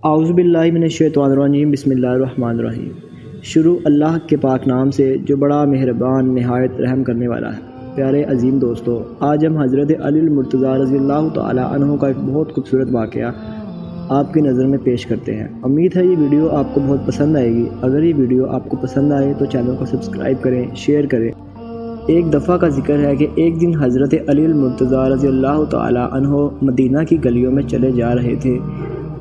اعوذ باللہ من الشیطان الرجیم، بسم اللہ الرحمن الرحیم۔ شروع اللہ کے پاک نام سے جو بڑا مہربان نہایت رحم کرنے والا ہے۔ پیارے عظیم دوستو، آج ہم حضرت علی المرتضیٰ رضی اللہ تعالی عنہ کا ایک بہت خوبصورت واقعہ آپ کی نظر میں پیش کرتے ہیں۔ امید ہے یہ ویڈیو آپ کو بہت پسند آئے گی۔ اگر یہ ویڈیو آپ کو پسند آئے تو چینل کو سبسکرائب کریں، شیئر کریں۔ ایک دفعہ کا ذکر ہے کہ ایک دن حضرت علی المرتضیٰ رضی اللہ تعالی عنہ مدینہ کی گلیوں میں چلے جا رہے تھے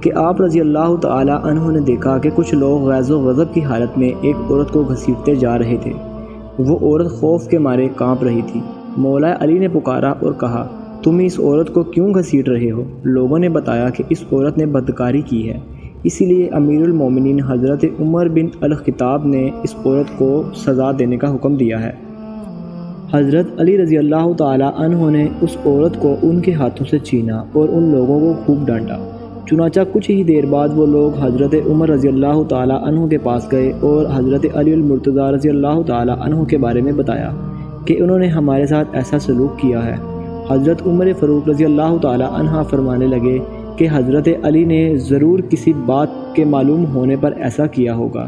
کہ آپ رضی اللہ تعالی عنہ نے دیکھا کہ کچھ لوگ غیظ و غضب کی حالت میں ایک عورت کو گھسیٹتے جا رہے تھے۔ وہ عورت خوف کے مارے کانپ رہی تھی۔ مولا علی نے پکارا اور کہا، تم اس عورت کو کیوں گھسیٹ رہے ہو؟ لوگوں نے بتایا کہ اس عورت نے بدکاری کی ہے، اسی لیے امیر المومنین حضرت عمر بن الخطاب نے اس عورت کو سزا دینے کا حکم دیا ہے۔ حضرت علی رضی اللہ تعالی عنہ نے اس عورت کو ان کے ہاتھوں سے چھینا اور ان لوگوں کو خوب ڈانٹا۔ چنانچہ کچھ ہی دیر بعد وہ لوگ حضرت عمر رضی اللہ تعالی عنہ کے پاس گئے اور حضرت علی المرتضیٰ رضی اللہ تعالی عنہ کے بارے میں بتایا کہ انہوں نے ہمارے ساتھ ایسا سلوک کیا ہے۔ حضرت عمر فاروق رضی اللہ تعالی عنہ فرمانے لگے کہ حضرت علی نے ضرور کسی بات کے معلوم ہونے پر ایسا کیا ہوگا،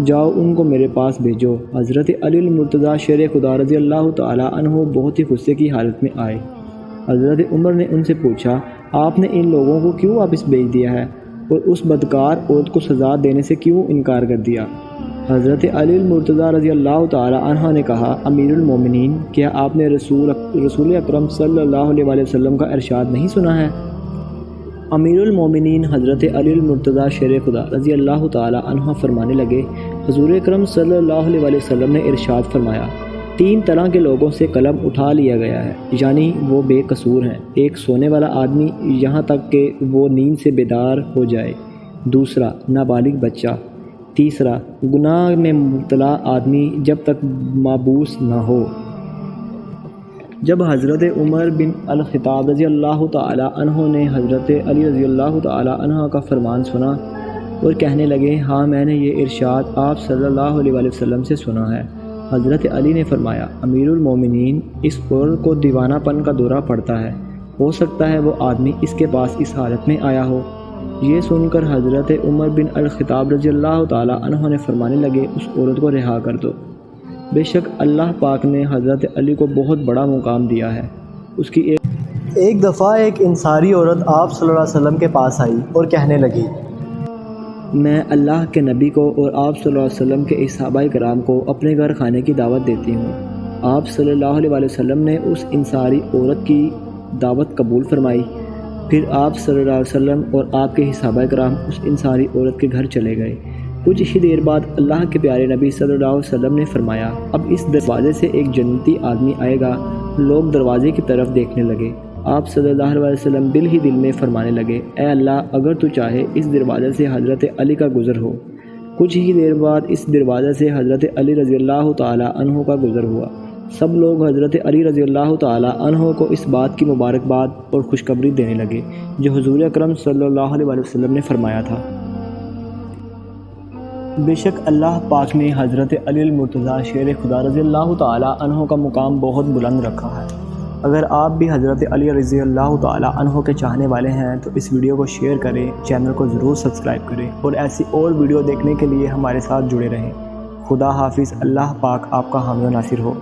جاؤ ان کو میرے پاس بھیجو۔ حضرت علی المرتضیٰ شیر خدا رضی اللہ تعالی عنہ بہت ہی غصے کی حالت میں آئے۔ حضرت عمر نے ان سے پوچھا، آپ نے ان لوگوں کو کیوں واپس بھیج دیا ہے اور اس بدکار عورت کو سزا دینے سے کیوں انکار کر دیا؟ حضرت علی المرتضیٰ رضی اللہ تعالی عنہ نے کہا، امیر المومنین، کیا آپ نے رسول اکرم صلی اللہ علیہ وسلم کا ارشاد نہیں سنا ہے؟ امیر المومنین حضرت علی المرتضیٰ شیر خدا رضی اللہ تعالی عنہ فرمانے لگے، حضور اکرم صلی اللہ علیہ وسلم نے ارشاد فرمایا، 3 طرح کے لوگوں سے قلم اٹھا لیا گیا ہے، یعنی وہ بے قصور ہیں۔ ایک سونے والا آدمی یہاں تک کہ وہ نیند سے بیدار ہو جائے، دوسرا نابالغ بچہ، تیسرا گناہ میں مبتلا آدمی جب تک مابوس نہ ہو۔ جب حضرت عمر بن الخطاب رضی اللہ تعالی عنہ نے حضرت علی رضی اللہ تعالی عنہ کا فرمان سنا اور کہنے لگے، ہاں میں نے یہ ارشاد آپ صلی اللہ علیہ وسلم سے سنا ہے۔ حضرت علی نے فرمایا، امیر المومنین، اس عورت کو دیوانہ پن کا دورہ پڑتا ہے، ہو سکتا ہے وہ آدمی اس کے پاس اس حالت میں آیا ہو۔ یہ سن کر حضرت عمر بن الخطاب رضی اللہ تعالی عنہ نے فرمانے لگے، اس عورت کو رہا کر دو۔ بے شک اللہ پاک نے حضرت علی کو بہت بڑا مقام دیا ہے۔ اس کی ایک دفعہ ایک انصاری عورت آپ صلی اللہ علیہ وسلم کے پاس آئی اور کہنے لگی، میں اللہ کے نبی کو اور آپ صلی اللہ علیہ وسلم کے صحابہ کرام کو اپنے گھر کھانے کی دعوت دیتی ہوں۔ آپ صلی اللہ علیہ وسلم نے اس انصاری عورت کی دعوت قبول فرمائی۔ پھر آپ صلی اللہ علیہ وسلم اور آپ کے صحابہ کرام اس انصاری عورت کے گھر چلے گئے۔ کچھ ہی دیر بعد اللہ کے پیارے نبی صلی اللہ علیہ وسلم نے فرمایا، اب اس دروازے سے ایک جنتی آدمی آئے گا۔ لوگ دروازے کی طرف دیکھنے لگے۔ آپ صلی اللہ علیہ وسلم دل ہی دل میں فرمانے لگے، اے اللہ، اگر تو چاہے اس دروازے سے حضرت علی کا گزر ہو۔ کچھ ہی دیر بعد اس دروازے سے حضرت علی رضی اللہ تعالی عنہ کا گزر ہوا۔ سب لوگ حضرت علی رضی اللہ تعالی عنہ کو اس بات کی مبارکباد اور خوشخبری دینے لگے جو حضور اکرم صلی اللہ علیہ وسلم نے فرمایا تھا۔ بے شک اللہ پاک نے حضرت علی المرتضیٰ شیر خدا رضی اللہ تعالی عنہ کا مقام بہت بلند رکھا ہے۔ اگر آپ بھی حضرت علی رضی اللہ تعالی عنہ کے چاہنے والے ہیں تو اس ویڈیو کو شیئر کریں، چینل کو ضرور سبسکرائب کریں اور ایسی اور ویڈیو دیکھنے کے لیے ہمارے ساتھ جڑے رہیں۔ خدا حافظ۔ اللہ پاک آپ کا حامی و ناصر ہو۔